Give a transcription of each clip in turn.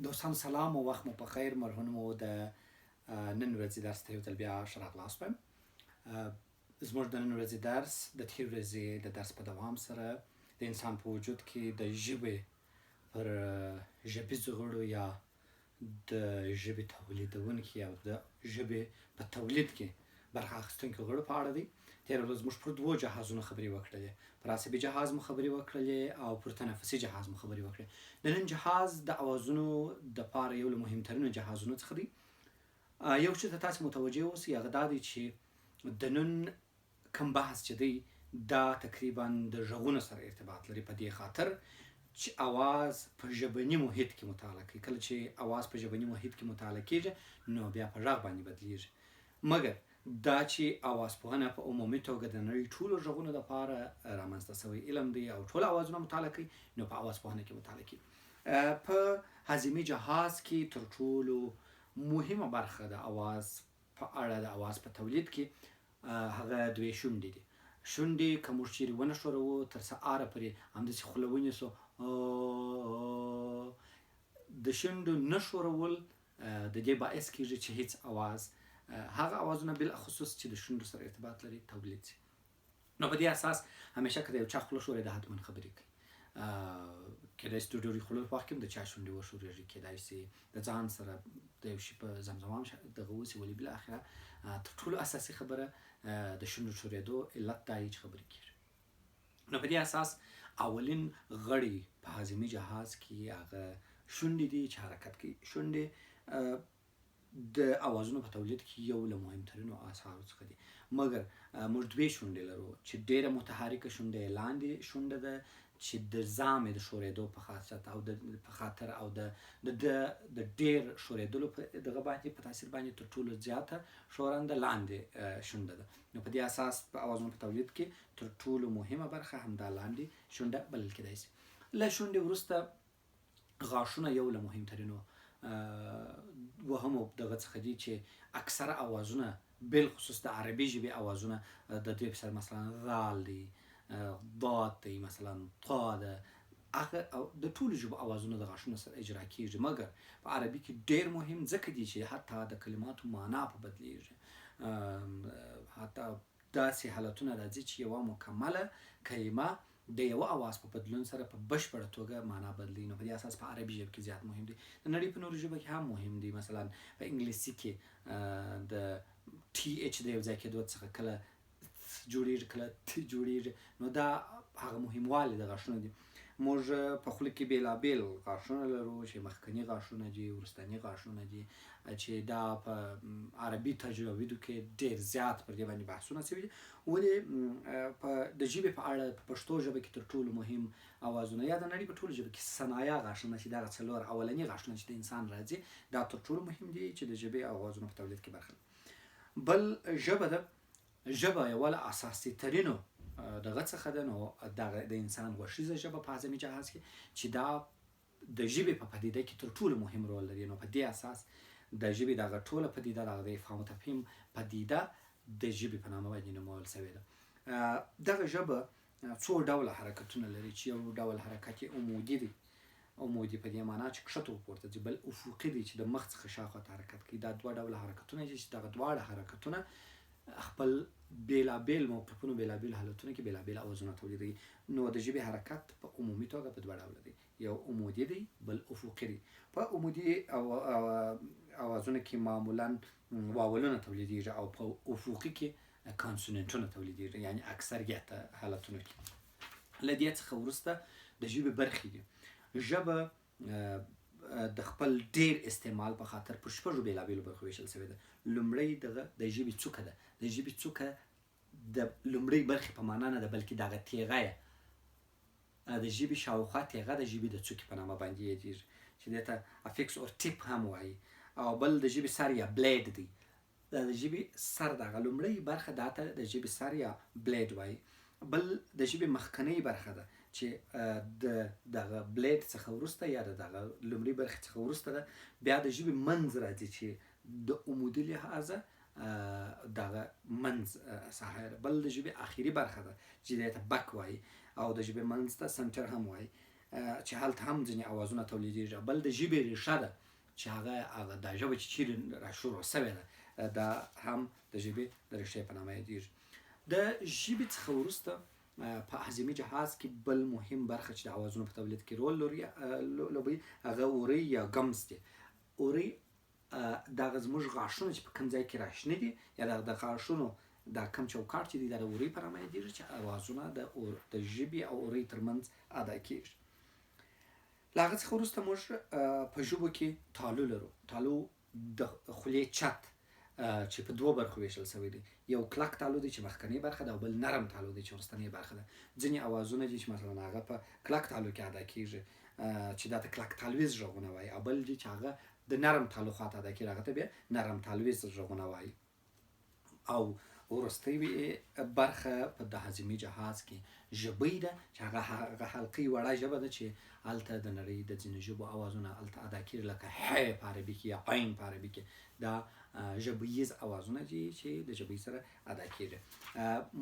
دوستان سلام او وخت مو په خیر. مرحوم د نن ورځې درس ته یو ځل بیا ښه راغلاست وایم. زموږ د نن ورځې درس د تېرې ورځې د درس په دوام سره د انسان په وجود کې د ژبې پر ژبیزو غړو یا د ژبې تولیدونکي او د ژبې په تولید کې برخه اخیستونکي غړو په اړه دی. تېره ورځ موږ پر دوو جهازونو خبرې وکړلې. پر عصبي جهاز مو خبرې وکړلې او پر تنفسي جهاز مو خبرې وکړلې. د نن جهاز د اوازونو دپاره یو له مهمترینو جهازونو څخه دی. یو چې ته تاسې متوجه اوسئ هغه دا دی چې د نن کوم بحث چې دی دا تقریبا د غږونو سره ارتباط لري، په دې خاطر چې اواز په ژبني محیط کې مطالعه کوي. کله چې اواز په ژبني محیط کې مطالعه کېږي نو بیا په غږ باندې بدلیږي. مګر دا چې اوازپوهنه په عمومي توګه د نړۍ ټولو غږونو دپاره رامنځته سوی علم دی او ټول اوازونه مطالعه کوي، نو په اوازپوهنه کې مطالعه کوي. په هاضمي جهاز کې تر ټولو مهمه برخه د اواز په اړه د اواز په تولید کې هغه دوې شونډې دي. شونډې که موږ چیرې ونه ښوروو تر سهاره پورې همداسې خوله ونیسو، د شونډو نه ښورول د دې باعث کېږي چې هیڅ اواز هغه اوازونه بالخصوص چې د شونډو سره ارتباط لري تولید شي. نو په دې اساس همیشه که د یو چا خوله ښورېده حتما خبرې کوي. کېدای شي د ډوډۍ خوړلو په وخت کې هم د چا شونډې وښورېږي، کېدای شي د ځان سره د یو شي په زمزمه دغه وسي، ولې بالاخره تر ټولو اساسي خبره د شونډو ښورېدو علت دا وي چې خبرې کېږي. نو په دې اساس اولین غړي په هاضمي جهاز کې هغه شونډې دي چې حرکت کوي. شونډې د اوازونو په تولید کې یو له مهمترینو اثارو څخه دي. مګر موږ دوې شونډې لرو چې ډېره متحرکه شونډه یې لاندې شونډه ده چې د زامې د ښورېدو په خاطر او د ډېر ښورېدلو په دغه باندې په تاثیر باندې تر ټولو زیاته ښورنده لاندې شونډه ده. نو په دې اساس په اوازونو په تولید کې تر ټولو مهمه برخه همدا لاندې شونډه بلل کېدای شي. له شونډې وروسته غاښونه یو له مهمترینو وهمو دغه څخه دي چې اکثره اوازونه بالخصوص د عربي ژبې اوازونه د دوی په سر مثلا ذال دی، ضاد دی، مثلا طا ده، هغه د ټولو ژبو اوازونه د غاښونو سره اجرا کېږي. مګر په عربي کې ډېر مهم ځکه دي چې حتی د کلماتو معنا په بدلیږي. حتی داسې حالتونه راځي چې یوه مکمله کلمه د یو اواز په بدلون سره په بشپړه توګه معنا بدلوي. نو په دې اساس په عربي ژبه کې زیات مهم دي. د نړۍ په نورو ژبو کې هم مهم دي. مثلا په انګلیسي کې د ټي اچ د یو ځای کېدو څخه کله جوړېږي کله ت جوړېږي. نو دا هغه مهموالی د غاښونو دي. موږ په خوله کې بېلابېل غاښونه لرو چې مخکني غاښونه دي، وروستني غاښونه دي، چې دا په عربي تجویدو کې ډېر زیات پر دې باندې بحثونه شوي دي. ولې د ژبې په اړه په پښتو ژبه کې تر ټولو مهم اوازونه یا د نړۍ په ټولو ژبه کې ثنایا غاښونه چې دغه څلور اولني غاښونه چې د انسان راځي دا تر ټولو مهم دي چې د ژبې اوازونو په تولید کې برخه. بل ژبه ده. ژبه یوه له اساسي ترینو دغه څخه ده. نو دغه د انسان غوښیزه ژبه په هاضمي جهاز کې چې دا د ژبې په پدیده کې تر ټولو مهم رول لري. نو په دې اساس د ژبې دغه ټوله پدیده د افهام و تفهیم پدیده د ژبې په نامه باندې نومول شوې ده. دغه ژبه څو ډوله حرکتونه لري چې یو ډول حرکت یې عمودي دی. عمودي په دې معنا چې کښته پورته ځي. بل افقي دی چې د مخ څخه شاخوا ته حرکت کوي. دا دوه ډوله حرکتونه دي چې دغه دواړه حرکتونه خپل بېلابېل موقفونو بېلابېل حالتونو کې بېلابېل اوازونه تولیدوي. نو د ژبې حرکت په عمومي توګه په دوه ډوله دی. یو عمودي دی، بل افقي دی. په عمودي اوازونو کې معمولا واولونه تولیدېږي او په افقي کې کانسوننټونه تولیدېږي، یعنی اکثریت حالتونو کې. له دې څخه وروسته د ژبې برخې دي. ژبه د خپل ډېر استعمال په خاطر پر شپږو بېلابېلو برخو ویشل شوې ده. لومړی دغه د ژبې څوکه ده. د ژبې څوکه د لومړۍ برخې په معنا نه ده بلکې دغه تیغه یې د ژبې شاوخوا تیغه د ژبې د څوکې په نامه باندې یادېږي چې دې ته افکس اور ټیپ هم وایي. او بل د ژبې سر یا بلیډ دی. دا د ژبې سر دغه لومړۍ برخه دا ته د ژبې سر یا بلیډ وایي. بل د ژبې مخکنۍ برخه ده چې دغه بلیډ څخه وروسته یا دغه لومړۍ برخې څخه وروسته ده. بیا د ژبې منځ راځي چې د عمودي لحاظه دغه منځ ساحه. بل د ژبې اخري برخه ده چې دې ته بک وایي او د ژبې منځ ته سنټر هم وایي. چې هلته هم ځینې اوازونه تولیدېږي. بل د ژبې ریښه ده چې هغه دا ژبه چې چیرې راشروع سوې ده دا هم د ژبې د ریښې په نامه یادېږي. د ژبې څخه وروسته په هضمي جهاز کې بل مهم برخه چې د اوازونو په تولید کې رول لوبوي هغه اورۍ یا ګمز دي. اورۍ دغه زموږ غاښونه چې په کوم ځای کې راشنه دي یا د غاښونو دا کم چوکاټ چې دی دا د اورۍ په نامه یادېږي چې اوازونه د ژبې او اورۍ ترمنځ ادا کېږي. له هغه څخه وروسته موږ په ژبو کې تالو لرو. تالو د خولې چت چې په دوه برخو ویشل شوی دی. یو کلک تالو دی چې مخکنی برخه ده او بل نرم تالو دی چې وروستنۍ برخه ده. ځینې اوازونه دي چې مثلا هغه په کلک تالو کې ادا کېږي چې دا ته کلک تالویز غږونه وایي، او بل دي چې هغه د نرم تالو خواته ادا کېږي هغه ته بیا نرم تالویز غږونه وایي. او وروستۍ برخه په د هضمي جهاز کې ژبۍ ده چې هغه حلقي وړه ژبه ده چې هلته د نړۍ د ځینو ژبو اوازونه هلته ادا کېږي لکه ح په عربي کې یا عین په عربي کې. دا ژبییز اوازونه دي چې د ژبۍ سره ادا کېږي.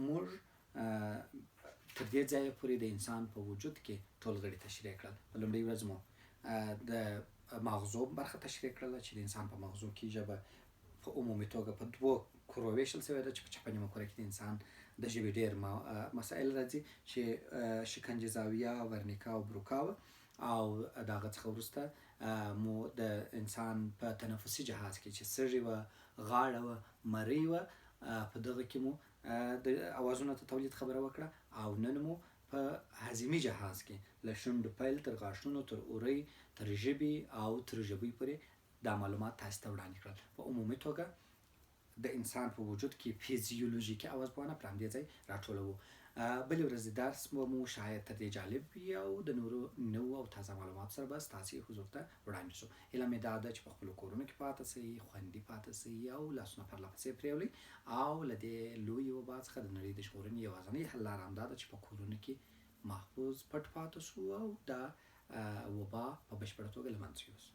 موږ تر دې ځایه پورې د انسان په وجود کې ټول غړي تشریح کړل. په لومړۍ ورځ مو د مغزو برخه تشریح کړله چې د انسان په مغزو کې ژبه په عمومي توګه په دوه کرو ویشل شوې ده چې په چپه نیمه کره کې د انسان د ژبې ډېر مسایل راځي چې شکنجه زاویه، ورنیکا او بروکا وه. او د هغه څخه وروسته مو د انسان په تنفسي جهاز کې چې سږي وه، غاړه وه، مرۍ وه، په دغه کې مو د اوازونو ته تولید خبره وکړه. او نن مو په هضمي جهاز کې له شونډو پیل تر غاښونو تر اورۍ تر ژبې او تر ژبۍ پورې دا معلومات تاسو ته وړاندې کړل. په عمومي توګه د انسان په وجود کې فیزیولوژیکي اوازونه پر همدې ځای راټولوو. بلې ورځې درس مو شاید تر دې جالب وي او د نورو نوو او تازه معلوماتو سره به ستاسې حضور ته وړاندې شو. هیله مې دا ده چې په خپلو کورونو کې پاتې شئ، خوندي پاتې شئ او لاسونه پرله پسې پرېولئ. او له دې لویې وبا څخه د نړۍ د ژغورنې یوازینۍ حل لاره همدا ده چې په کورونو کې محفوظ پټ پاتې شو او دا وبا په بشپړه توګه له منځه یوسو.